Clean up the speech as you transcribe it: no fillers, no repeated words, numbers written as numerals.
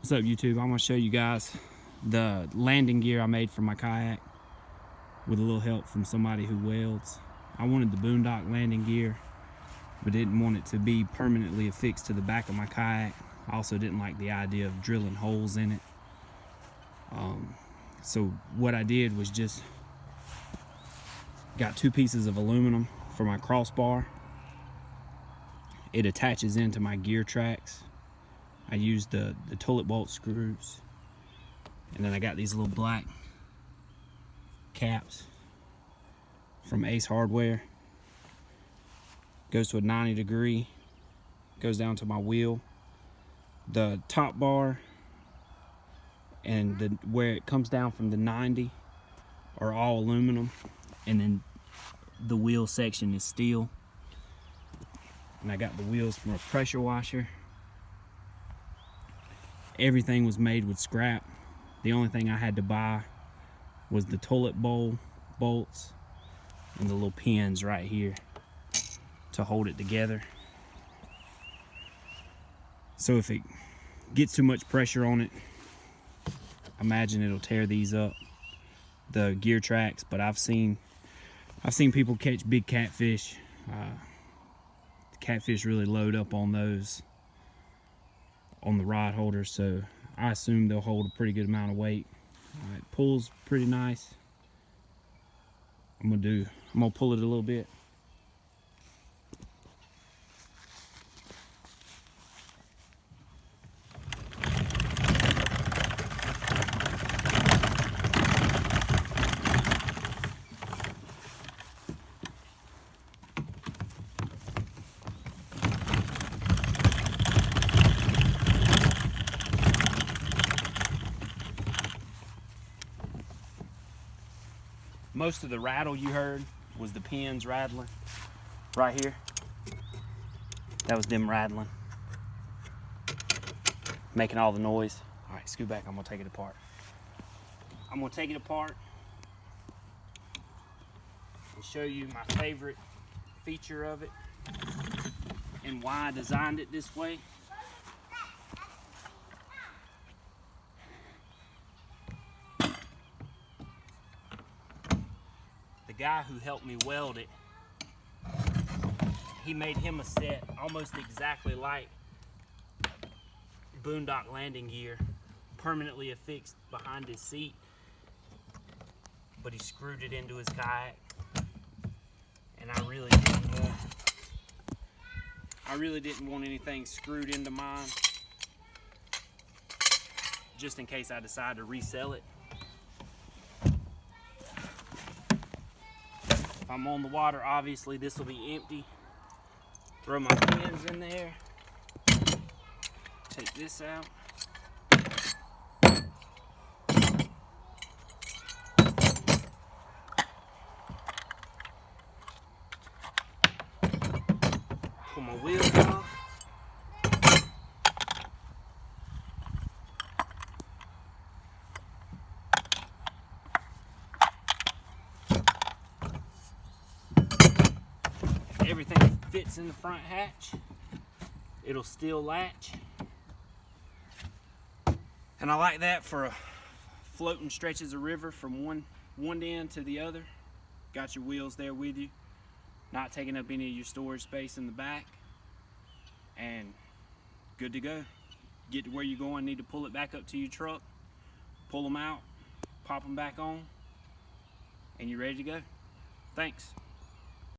What's up, YouTube? I'm gonna show you guys the landing gear I made for my kayak with a little help from somebody who welds. I wanted the Boonedox landing gear, but didn't want it to be permanently affixed to the back of my kayak. I also didn't like the idea of drilling holes in it. So what I did was just got 2 pieces of aluminum for my crossbar. It attaches into my gear tracks. I used the toilet bolt screws, and then I got these little black caps from Ace Hardware. Goes to a 90°, goes down to my wheel. The top bar and where it comes down from the 90 are all aluminum, and then the wheel section is steel. And I got the wheels from a pressure washer. Everything was made with scrap. The only thing I had to buy was the toilet bowl bolts and the little pins right here to hold it together. So if it gets too much pressure on it, I imagine it'll tear these up, the gear tracks. But I've seen people catch big catfish. The catfish really load up on those on the rod holders, so I assume they'll hold a pretty good amount of weight. It pulls pretty nice. I'm gonna pull it a little bit. Most of the rattle you heard was the pins rattling right here. That was them rattling, making all the noise. All right, scoot back, I'm gonna take it apart. I'm gonna take it apart and show you my favorite feature of it and why I designed it this way. The guy who helped me weld it, he made him a set almost exactly like Boonedox landing gear, permanently affixed behind his seat, but he screwed it into his kayak. And I really didn't want anything screwed into mine, just in case I decide to resell it. If I'm on the water, obviously this will be empty. Throw my pins in there. Take this out. Pull my wheels off. Everything fits in the front hatch. It'll still latch. And I like that for floating stretches of river from one end to the other. Got your wheels there with you, not taking up any of your storage space in the back, and good to go. Get to where you're going, need to pull it back up to your truck, pull them out, pop them back on, and you're ready to go. Thanks.